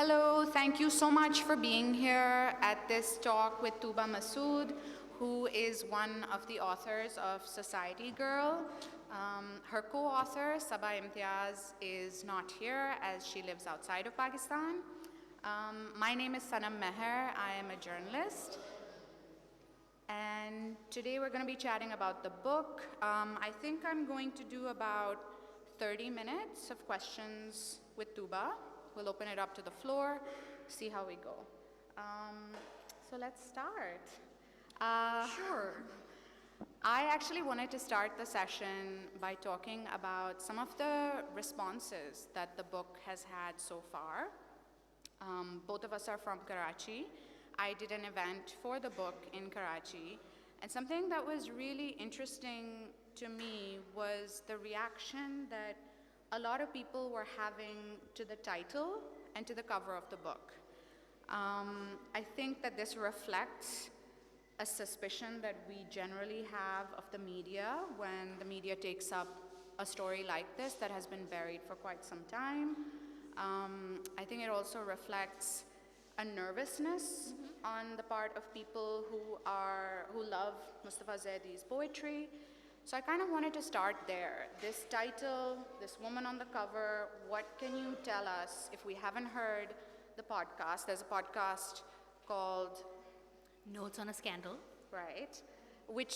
Hello, thank you so much for being here at this talk with Tooba Masood, who is one of the authors of Society Girl. Her co-author, Saba Imtiaz, is not here as she lives outside of Pakistan. My name is Sanam Maher. I am a journalist. And today we're going to be chatting about the book. I think I'm going to do about 30 minutes of questions with Tooba. We'll open it up to the floor, see how we go. So let's start. Sure. I actually wanted to start the session by talking about some of the responses that the book has had so far. Both of us are from Karachi. I did an event for the book in Karachi, and something that was really interesting to me was the reaction that a lot of people were having to the title and to the cover of the book. I think that this reflects a suspicion that we generally have of the media when the media takes up a story like this that has been buried for quite some time. I think it also reflects a nervousness on the part of people who love Mustafa Zaidi's poetry. So I kind of wanted to start there. This title, this woman on the cover, what can you tell us if we haven't heard the podcast? There's a podcast called Notes on a Scandal. Right, which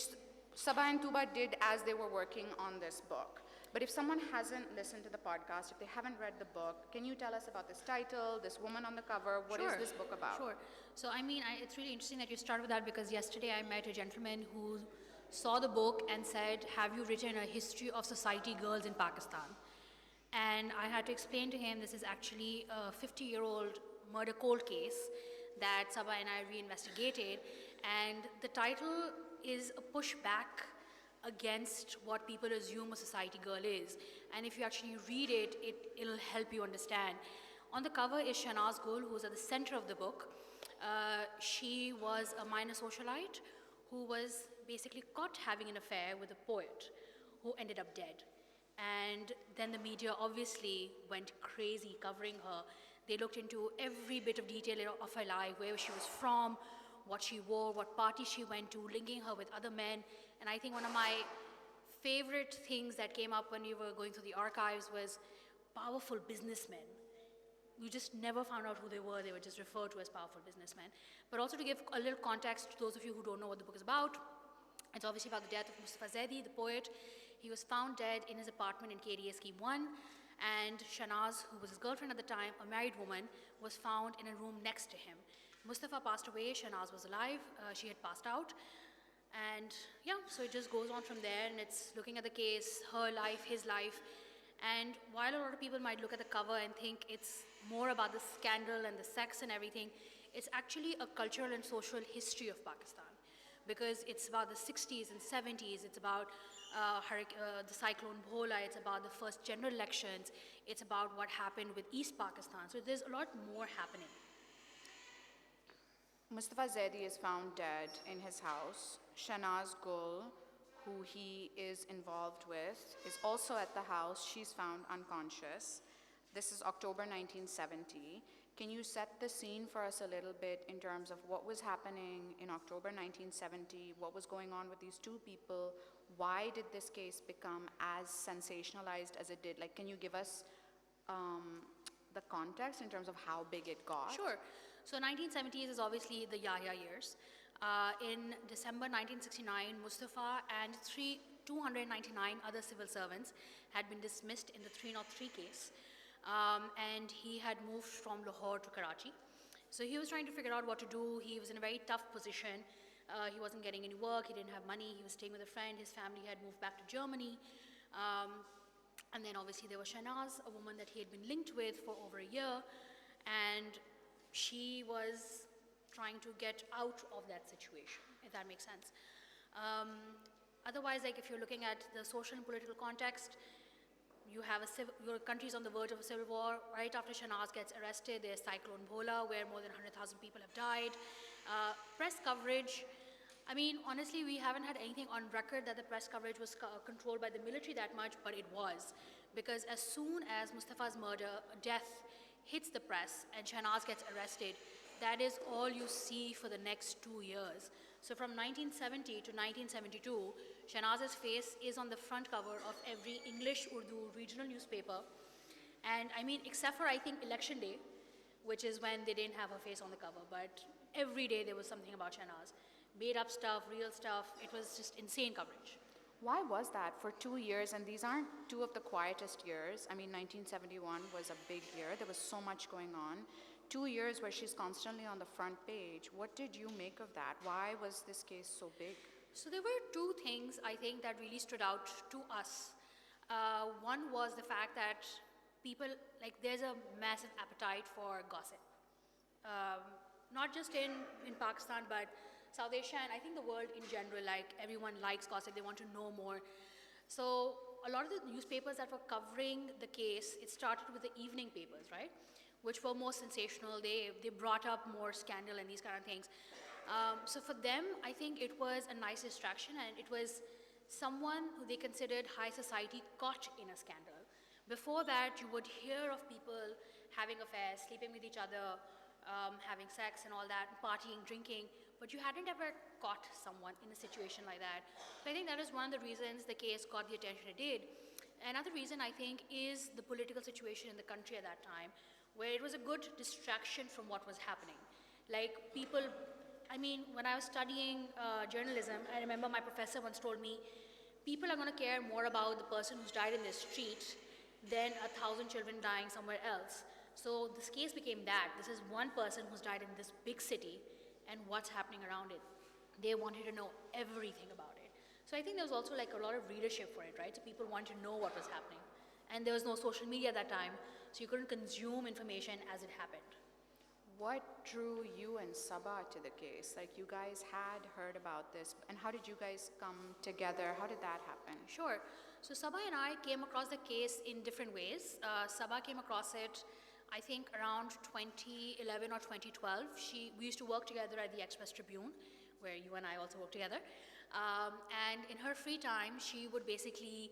Saba and Tooba did as they were working on this book. But if someone hasn't listened to the podcast, if they haven't read the book, can you tell us about this title, this woman on the cover? What is this book about? Sure. So, it's really interesting that you started with that because yesterday I met a gentleman who saw the book and said, have you written a history of society girls in Pakistan? And I had to explain to him this is actually a 50-year-old murder cold case that Saba and I reinvestigated. And the title is a pushback against what people assume a society girl is. And if you actually read it, it'll help you understand. On the cover is Shahnaz who's at the center of the book. She was a minor socialite who was basically caught having an affair with a poet who ended up dead. And then the media obviously went crazy covering her. They looked into every bit of detail of her life, where she was from, what she wore, what party she went to, linking her with other men. And I think one of my favorite things that came up when we were going through the archives was powerful businessmen. You just never found out who they were just referred to as powerful businessmen. But also to give a little context to those of you who don't know what the book is about, it's obviously about the death of Mustafa Zaidi, the poet. He was found dead in his apartment in KDA Scheme 1, and Shahnaz, who was his girlfriend at the time, a married woman, was found in a room next to him. Mustafa passed away, Shahnaz was alive, she had passed out. And yeah, so it just goes on from there, and it's looking at the case, her life, his life. And while a lot of people might look at the cover and think it's more about the scandal and the sex and everything, it's actually a cultural and social history of Pakistan. Because it's about the 60s and 70s, it's about the cyclone Bhola, it's about the first general elections, it's about what happened with East Pakistan. So there's a lot more happening. Mustafa Zaidi is found dead in his house. Shahnaz Gul, who he is involved with, is also at the house. She's found unconscious. This is October 1970. Can you set the scene for us a little bit in terms of what was happening in October 1970, what was going on with these two people? Why did this case become as sensationalized as it did? Like, can you give us the context in terms of how big it got? Sure. So 1970s is obviously the Yahya years. In December 1969, Mustafa and 299 other civil servants had been dismissed in the 303 case. And he had moved from Lahore to Karachi. So he was trying to figure out what to do. He was in a very tough position. He wasn't getting any work. He didn't have money. He was staying with a friend. His family had moved back to Germany. And then obviously there was Shahnaz, a woman that he had been linked with for over a year. And she was trying to get out of that situation, if that makes sense. Otherwise, like if you're looking at the social and political context, you have your country's on the verge of a civil war. Right after Shahnaz gets arrested, there's Cyclone Bhola, where more than 100,000 people have died. Press coverage, I mean, honestly, we haven't had anything on record that the press coverage was controlled by the military that much, but it was. Because as soon as Mustafa's death hits the press and Shahnaz gets arrested, that is all you see for the next 2 years. So from 1970 to 1972, Shahnaz's face is on the front cover of every English Urdu regional newspaper. And I mean, except for I think Election Day, which is when they didn't have her face on the cover, but every day there was something about Shahnaz. Made up stuff, real stuff, it was just insane coverage. Why was that for 2 years? And these aren't two of the quietest years. I mean, 1971 was a big year. There was so much going on. 2 years where she's constantly on the front page. What did you make of that? Why was this case so big? So there were two things I think that really stood out to us. One was the fact that people, like there's a massive appetite for gossip. Not just in Pakistan, but South Asia, and I think the world in general, like everyone likes gossip, they want to know more. So a lot of the newspapers that were covering the case, it started with the evening papers, right? Which were more sensational. They brought up more scandal and these kind of things. So for them, I think it was a nice distraction, and it was someone who they considered high society caught in a scandal. Before that, you would hear of people having affairs, sleeping with each other, having sex and all that, partying, drinking, but you hadn't ever caught someone in a situation like that. So I think that is one of the reasons the case got the attention it did. Another reason, I think, is the political situation in the country at that time, where it was a good distraction from what was happening. Like people, I mean, when I was studying journalism, I remember my professor once told me, people are going to care more about the person who's died in the street than 1,000 children dying somewhere else. So this case became that. This is one person who's died in this big city and what's happening around it. They wanted to know everything about it. So I think there was also like a lot of readership for it, right? So people wanted to know what was happening. And there was no social media at that time, so you couldn't consume information as it happened. What drew you and Sabah to the case? Like you guys had heard about this, and how did you guys come together? How did that happen? Sure. So Sabah and I came across the case in different ways. Sabah came across it, I think, around 2011 or 2012. We used to work together at the Express Tribune, where you and I also work together. And in her free time, she would basically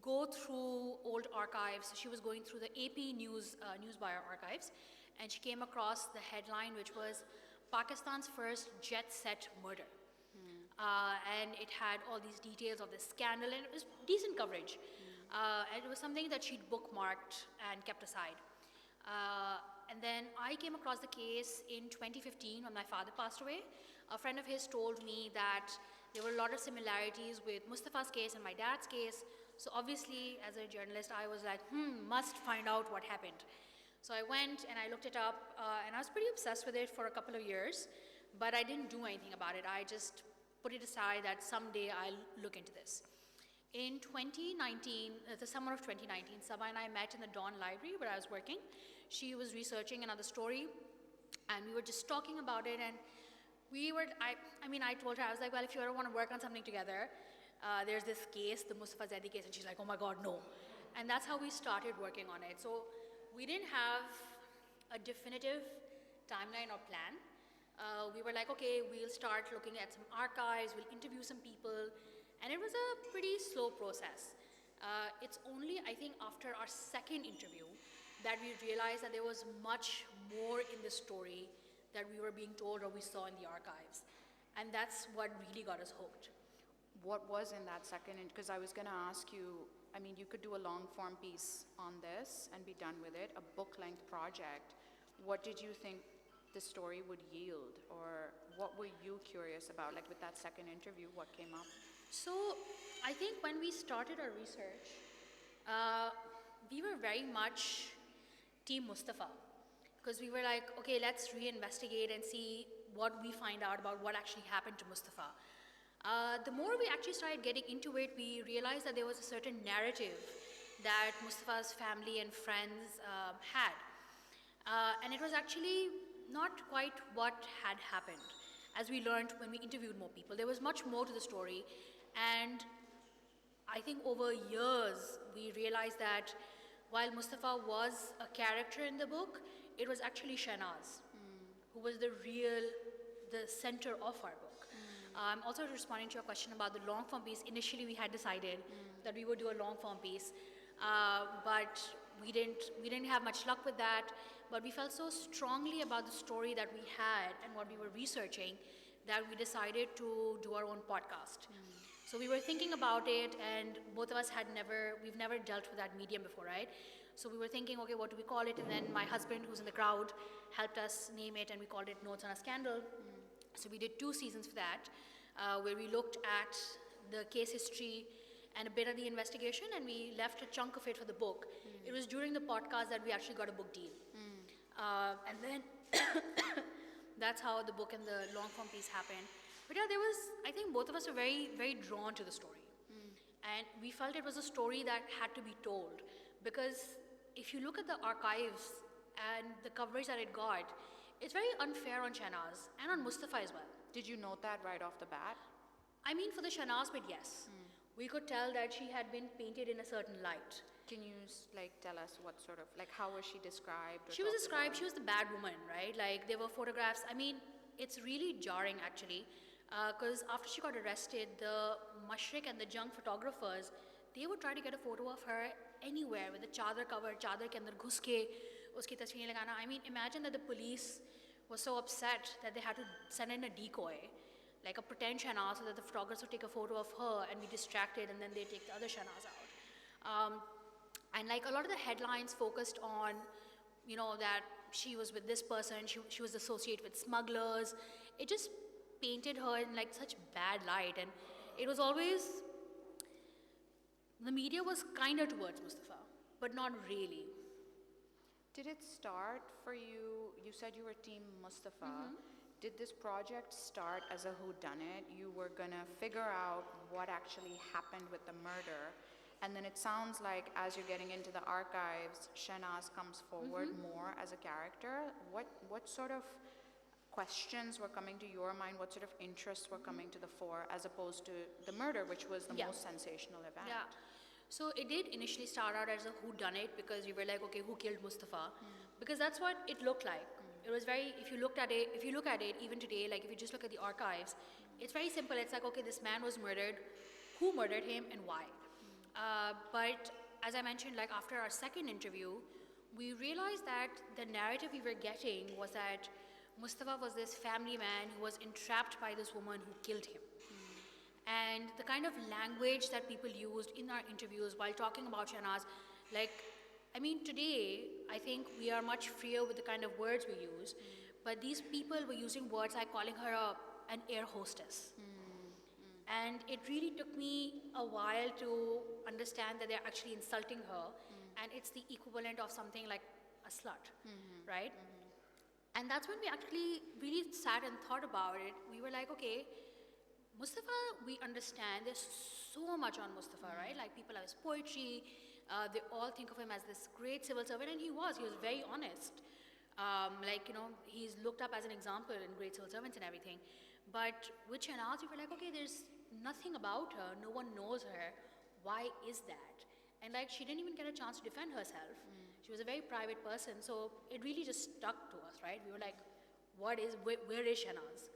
go through old archives. She was going through the AP Newswire archives, and she came across the headline, which was Pakistan's first jet set murder. And it had all these details of this scandal, and it was decent coverage. And it was something that she'd bookmarked and kept aside. And then I came across the case in 2015 when my father passed away. A friend of his told me that there were a lot of similarities with Mustafa's case and my dad's case. So obviously, as a journalist, I was like, must find out what happened. So I went and I looked it up, and I was pretty obsessed with it for a couple of years, but I didn't do anything about it. I just put it aside that someday I'll look into this. In 2019, the summer of 2019, Sabah and I met in the Dawn Library where I was working. She was researching another story, and we were just talking about it, and I told her, I was like, well, if you ever want to work on something together, there's this case, the Mustafa Zaidi case, and she's like, oh my God, no. And that's how we started working on it. So we didn't have a definitive timeline or plan. We were like, okay, we'll start looking at some archives, we'll interview some people, and it was a pretty slow process. It's only, I think, after our second interview that we realized that there was much more in the story that we were being told or we saw in the archives. And that's what really got us hooked. What was in that second? Because I was going to ask you, I mean, you could do a long form piece on this and be done with it, a book length project. What did you think the story would yield, or what were you curious about? Like with that second interview, what came up? So I think when we started our research, we were very much Team Mustafa, because we were like, okay, let's reinvestigate and see what we find out about what actually happened to Mustafa. The more we actually started getting into it, we realized that there was a certain narrative that Mustafa's family and friends had. And it was actually not quite what had happened, as we learned when we interviewed more people. There was much more to the story, and I think over years we realized that while Mustafa was a character in the book, it was actually Shahnaz who was the center of our book. Also responding to your question about the long form piece, initially we had decided that we would do a long form piece, but we didn't have much luck with that, but we felt so strongly about the story that we had and what we were researching that we decided to do our own podcast. So we were thinking about it, and both of us we've never dealt with that medium before, right? So we were thinking, okay, what do we call it? And then my husband, who's in the crowd, helped us name it, and we called it Notes on a Scandal. So we did 2 seasons for that, where we looked at the case history and a bit of the investigation, and we left a chunk of it for the book. It was during the podcast that we actually got a book deal. And then that's how the book and the long form piece happened. But yeah, I think both of us were very, very drawn to the story. And we felt it was a story that had to be told. Because if you look at the archives and the coverage that it got, it's very unfair on Shahnaz and on Mustafa as well. Did you note that right off the bat? I mean, for the Shahnaz bit, yes. We could tell that she had been painted in a certain light. Can you tell us what sort of, how was she described? She was described, she was the bad woman, right? Like, there were photographs. I mean, it's really jarring, actually, because after she got arrested, the Mashriq and the junk photographers, they would try to get a photo of her anywhere with the chadar cover, chadar ke andar ghus ke uski tasveer lagana. I mean, imagine that the police was so upset that they had to send in a decoy, like a pretend Shahnaz, so that the photographers would take a photo of her and be distracted, and then they take the other Shahnaz out. And like a lot of the headlines focused on, that she was with this person, she was associated with smugglers. It just painted her in like such bad light, and it was always, the media was kinder towards Mustafa, but not really. Did it start for you? You said you were Team Mustafa. Did this project start as a whodunit? You were gonna figure out what actually happened with the murder, and then it sounds like as you're getting into the archives, Shahnaz comes forward more as a character. What sort of questions were coming to your mind? What sort of interests were coming to the fore, as opposed to the murder, which was the most sensational event? Yeah. So it did initially start out as a whodunit, because we were like, okay, who killed Mustafa? Because that's what it looked like. It was very, if you look at it even today, like if you just look at the archives, it's very simple. It's like, okay, this man was murdered, who murdered him and why? But as I mentioned, like after our second interview, we realized that the narrative we were getting was that Mustafa was this family man who was entrapped by this woman who killed him. And the kind of language that people used in our interviews while talking about Shahnaz, today, I think we are much freer with the kind of words we use, but these people were using words like calling her an air hostess. And it really took me a while to understand that they're actually insulting her, and it's the equivalent of something like a slut, right? And that's when we actually really sat and thought about it. We were like, okay, Mustafa, we understand there's so much on Mustafa, right? Like people have his poetry, they all think of him as this great civil servant, and he was very honest. He's looked up as an example in great civil servants and everything. But with Shahnaz, we were like, okay, there's nothing about her, no one knows her, why is that? And she didn't even get a chance to defend herself. She was a very private person, so it really just stuck to us, right? We were like, where is Shahnaz?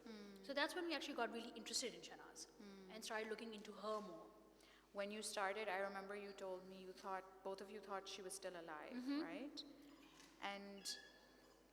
So that's when we actually got really interested in Shahnaz and started looking into her more. When you started, I remember you told me both of you thought she was still alive, right? And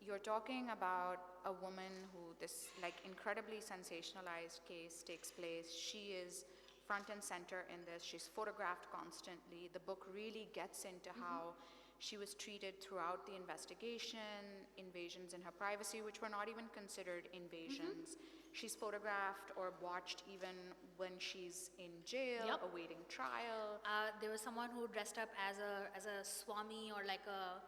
you're talking about a woman who this incredibly sensationalized case takes place. She is front and center in this. She's photographed constantly. The book really gets into how she was treated throughout the investigation, invasions in her privacy, which were not even considered invasions. She's photographed or watched even when she's in jail, awaiting trial. There was someone who dressed up as a swami or like a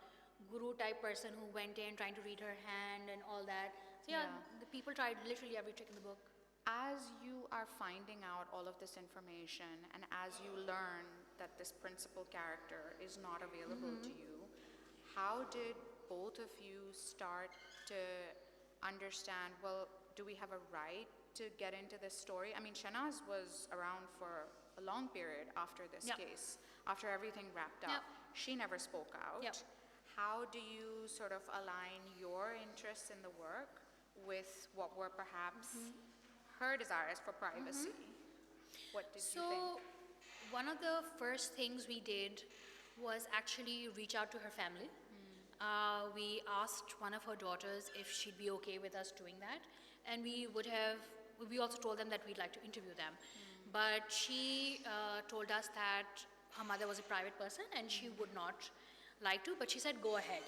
guru type person who went in trying to read her hand and all that. So the people tried literally every trick in the book. As you are finding out all of this information, and as you learn that this principal character is not available to you, how did both of you start to understand, well, do we have a right to get into this story? I mean, Shahnaz was around for a long period after this case, after everything wrapped up. She never spoke out. How do you sort of align your interests in the work with what were perhaps her desires for privacy? What did you think? One of the first things we did was actually reach out to her family. We asked one of her daughters if she'd be okay with us doing that, and we also told them that we'd like to interview them. But she told us that her mother was a private person and she would not like to, but she said go ahead.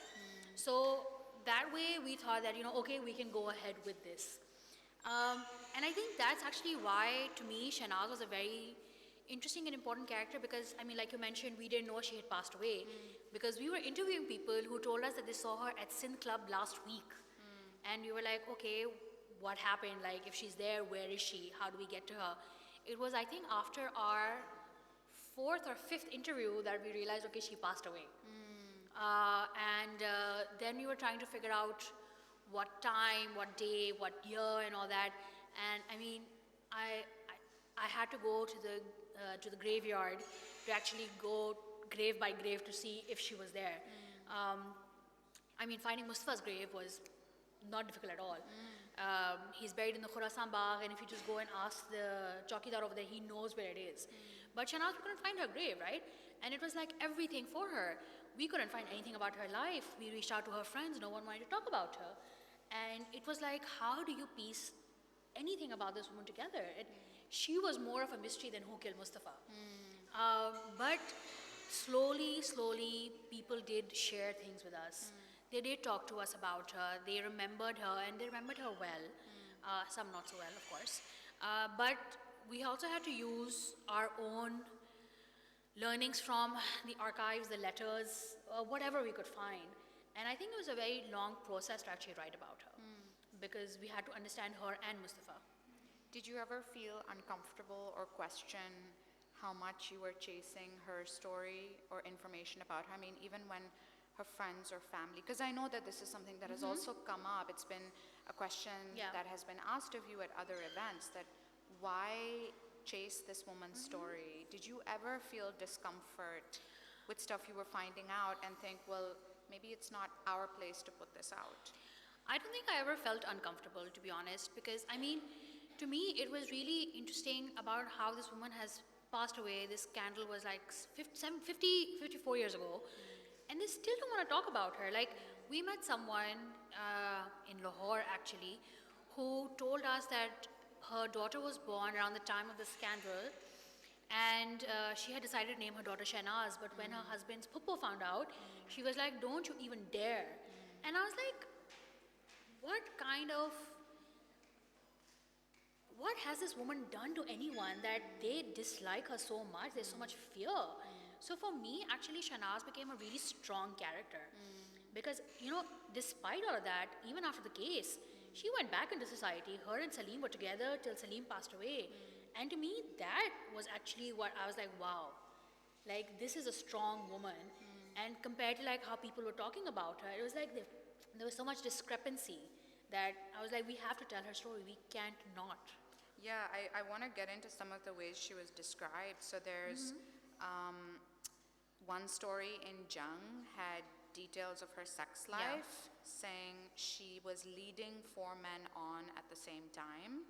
So that way we thought that, okay, we can go ahead with this. And I think that's actually why, to me, Shahnaz was a very interesting and important character because, like you mentioned, we didn't know she had passed away because we were interviewing people who told us that they saw her at Sin Club last week. And we were like, okay, what happened? Like, if she's there, where is she? How do we get to her? It was, I think, after our fourth or fifth interview that we realized, okay, she passed away. Then we were trying to figure out what time, what day, what year, and all that. And I had to go to the graveyard to actually go grave by grave to see if she was there. Finding Mustafa's grave was not difficult at all. He's buried in the Khurasan Bagh, and if you just go and ask the Chowkidar over there, he knows where it is. But Shahnaz, we couldn't find her grave, right? And it was like everything for her. We couldn't find anything about her life. We reached out to her friends, no one wanted to talk about her. And it was like, how do you piece anything about this woman together? She was more of a mystery than who killed Mustafa. But slowly, people did share things with us. They did talk to us about her. They remembered her, and they remembered her well. Some not so well, of course. But we also had to use our own learnings from the archives, the letters, whatever we could find. And I think it was a very long process to actually write about her because we had to understand her and Mustafa. Did you ever feel uncomfortable or question how much you were chasing her story or information about her? Even when her friends or family, because I know that this is something that has also come up. It's been a question that has been asked of you at other events, that why chase this woman's story? Did you ever feel discomfort with stuff you were finding out and think, well, maybe it's not our place to put this out? I don't think I ever felt uncomfortable, to be honest, because to me, it was really interesting about how this woman has passed away. This scandal was like 54 years ago, and they still don't want to talk about her. Like, we met someone in Lahore, actually, who told us that her daughter was born around the time of the scandal, and she had decided to name her daughter Shahnaz, but when her husband's puppo found out, she was like, don't you even dare. And I was like, what has this woman done to anyone that they dislike her so much? There's so much fear. So for me, actually, Shahnaz became a really strong character. Because, despite all of that, even after the case, she went back into society. Her and Salim were together till Salim passed away. And to me, that was actually what I was like, wow. Like, this is a strong woman. And compared to like how people were talking about her, it was like there was so much discrepancy that I was like, we have to tell her story. We can't not. Yeah, I want to get into some of the ways she was described. So there's one story in Jung had details of her sex life, saying she was leading 4 men on at the same time.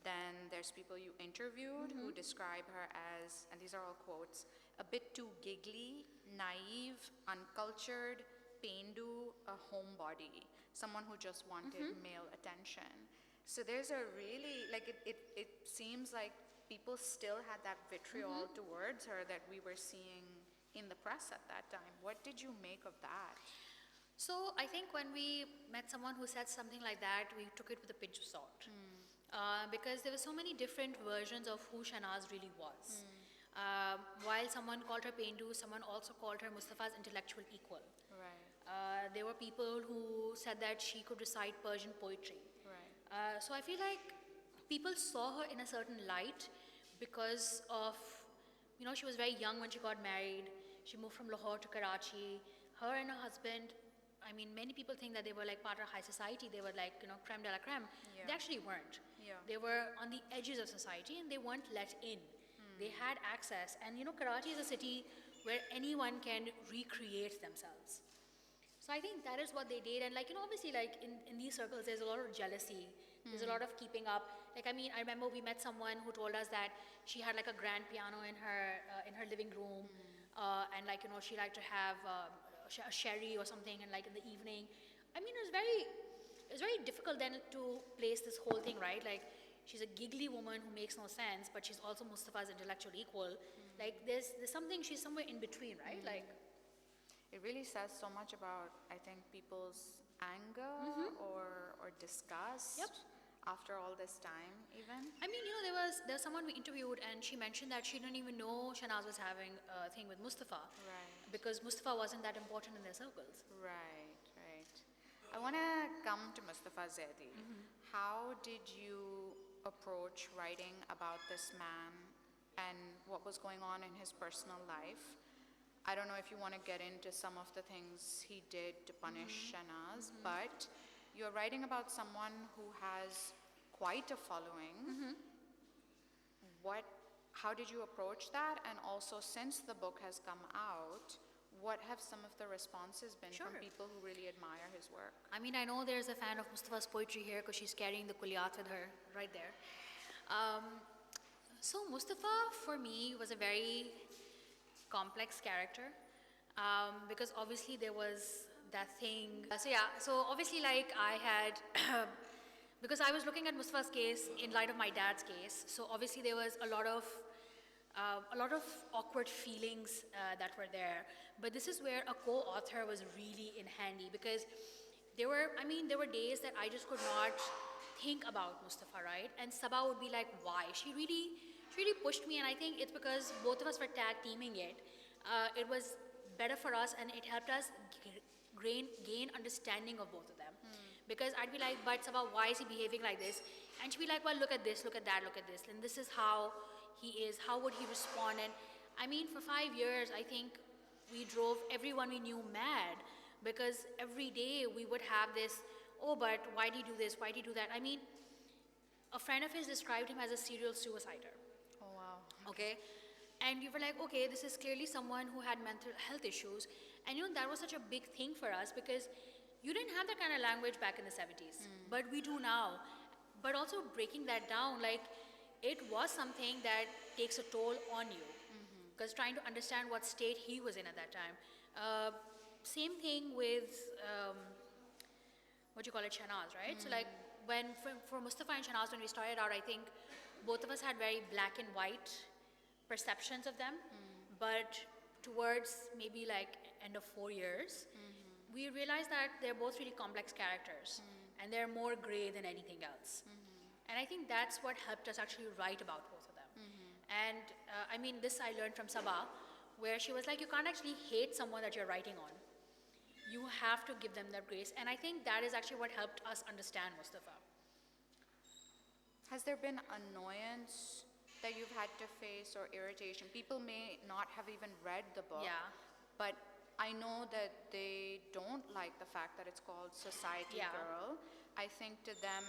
Then there's people you interviewed who describe her as, and these are all quotes, a bit too giggly, naive, uncultured, pendu, a homebody, someone who just wanted male attention. So there's a really, like, it seems like people still had that vitriol towards her that we were seeing in the press at that time. What did you make of that? So I think when we met someone who said something like that, we took it with a pinch of salt. Because there were so many different versions of who Shahnaz really was. While someone called her Pendu, someone also called her Mustafa's intellectual equal. Right. There were people who said that she could recite Persian poetry. Right. So I feel like people saw her in a certain light because of, she was very young when she got married. She moved from Lahore to Karachi. Her and her husband, many people think that they were like part of high society. They were like, creme de la creme. Yeah. They actually weren't. Yeah. They were on the edges of society and they weren't let in. They had access. And Karachi is a city where anyone can recreate themselves. So I think that is what they did. And obviously in these circles, there's a lot of jealousy. There's a lot of keeping up. I remember we met someone who told us that she had like a grand piano in her living room. and like, you know, she liked to have a sherry or something, and like in the evening. I mean, it was very difficult then to place this whole thing, right? Like, she's a giggly woman who makes no sense, but she's also Mustafa's intellectual equal. Like, there's something, she's somewhere in between, right? Like, It really says so much about, I think, people's anger or disgust Yep. after all this time, even. I mean, you know, there was someone we interviewed, and she mentioned that she didn't even know Shahnaz was having a thing with Mustafa, Right. because Mustafa wasn't that important in their circles. Right, right. I want to come to Mustafa Zaidi. How did you approach writing about this man and what was going on in his personal life? I don't know if you want to get into some of the things he did to punish Shahnaz, but you're writing about someone who has quite a following. How did you approach that? And also, since the book has come out, what have some of the responses been from Sure. people who really admire his work? I mean, I know there's a fan of Mustafa's poetry here because she's carrying the kulliyat with her right there. So Mustafa, for me, was a very complex character, because obviously there was that thing. So obviously, like, I had, because I was looking at Mustafa's case in light of my dad's case, so obviously there was a lot of awkward feelings that were there. But this is where a co-author was really in handy, because there were days that I just could not think about Mustafa, right? And Sabah would be like, why? She really pushed me, and I think it's because both of us were tag teaming it. It was better for us, and it helped us gain understanding of both of them. Because I'd be like, but Sabah, why is he behaving like this? And she'd be like, well, look at this, look at that, look at this. And this is how he is, how would he respond? And I mean, for 5 years, I think we drove everyone we knew mad, because every day we would have this, oh, but why did he do this? Why did he do that? I mean, a friend of his described him as a serial suicider. Oh, wow. Okay? And we were like, okay, this is clearly someone who had mental health issues. And you know, that was such a big thing for us, because you didn't have that kind of language back in the 70s, but we do now. But also breaking that down, like, it was something that takes a toll on you, because trying to understand what state he was in at that time. Same thing with, Shahnaz, right? So like, for Mustafa and Shahnaz, when we started out, I think both of us had very black and white perceptions of them, but towards maybe like end of 4 years, we realized that they're both really complex characters, and they're more gray than anything else. And I think that's what helped us actually write about both of them. And I mean, this I learned from Sabah, where she was like, you can't actually hate someone that you're writing on. You have to give them that grace. And I think that is actually what helped us understand Mustafa. Has there been annoyance that you've had to face, or irritation? People may not have even read the book, Yeah. but I know that they don't like the fact that it's called Society Yeah. Girl. I think to them,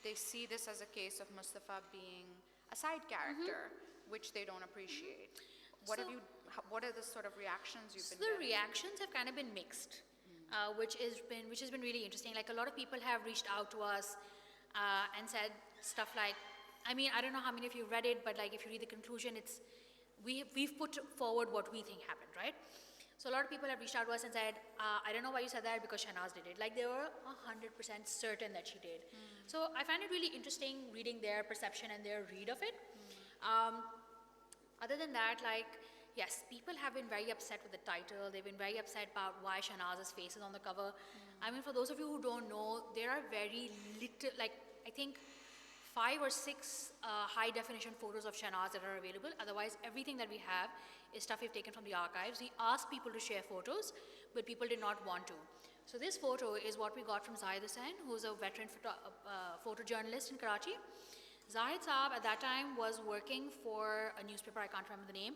they see this as a case of Mustafa being a side character, which they don't appreciate. What So- what are the sort of reactions you've So been the getting? reactions have kind of been mixed, which has been really interesting. Like, a lot of people have reached out to us and said stuff like, I mean, I don't know how many of you read it, but like, if you read the conclusion, it's we've put forward what we think happened, right? So a lot of people have reached out to us and said, I don't know why you said that, because Shahnaz did it. Like, they were 100% certain that she did. So I find it really interesting reading their perception and their read of it. Other than that, like, yes, people have been very upset with the title. They've been very upset about why Shahnaz's face is on the cover. I mean, for those of you who don't know, there are very little, like, I think 5 or 6 high-definition photos of Shahnaz that are available. Otherwise, everything that we have is stuff we've taken from the archives. We asked people to share photos, but people did not want to. So this photo is what we got from Zaidi, who's a veteran photojournalist in Karachi. Zahid Saab at that time was working for a newspaper, I can't remember the name,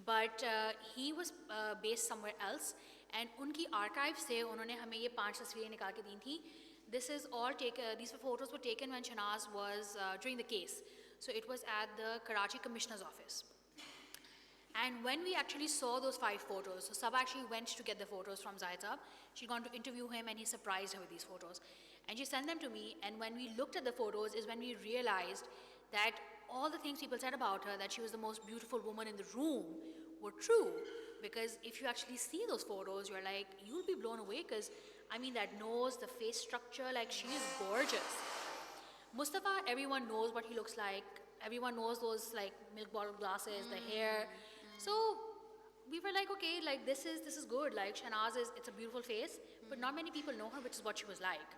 but he was based somewhere else, and उनकी archives से उन्होंने हमें ये 5 तस्वीरें निकाल के दी थी. These photos were taken when Shahnaz was during the case. So it was at the Karachi Commissioner's office. And when we actually saw those 5 photos, so Sabah actually went to get the photos from Zahid Saab. She'd gone to interview him, and he surprised her with these photos. And she sent them to me, and when we looked at the photos is when we realized that all the things people said about her, that she was the most beautiful woman in the room, were true. Because if you actually see those photos, you're like, you'll be blown away. Because I mean, that nose, the face structure, like she is gorgeous. Mustafa, everyone knows what he looks like. Everyone knows those like milk bottle glasses, the hair. So we were like, okay, like this is good. Like Shahnaz it's a beautiful face, but not many people know her, which is what she was like.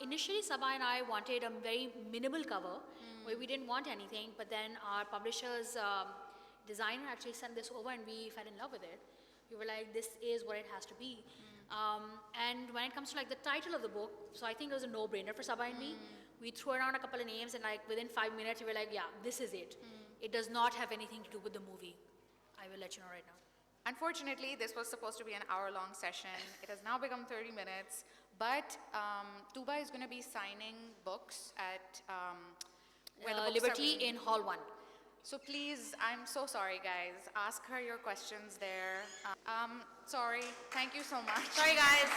Initially, Sabah and I wanted a very minimal cover, where we didn't want anything, but then our publisher's designer actually sent this over, and we fell in love with it. We were like, this is what it has to be. And when it comes to like the title of the book, so I think it was a no-brainer for Sabah and me. We threw around a couple of names, and like within 5 minutes, we were like, yeah, this is it. It does not have anything to do with the movie. I will let you know right now. Unfortunately, this was supposed to be an hour-long session. It has now become 30 minutes. But Tooba is going to be signing books at where the books Liberty are. in Hall 1. So please, I'm so sorry, guys. Ask her your questions there. Sorry. Thank you so much. Sorry, guys.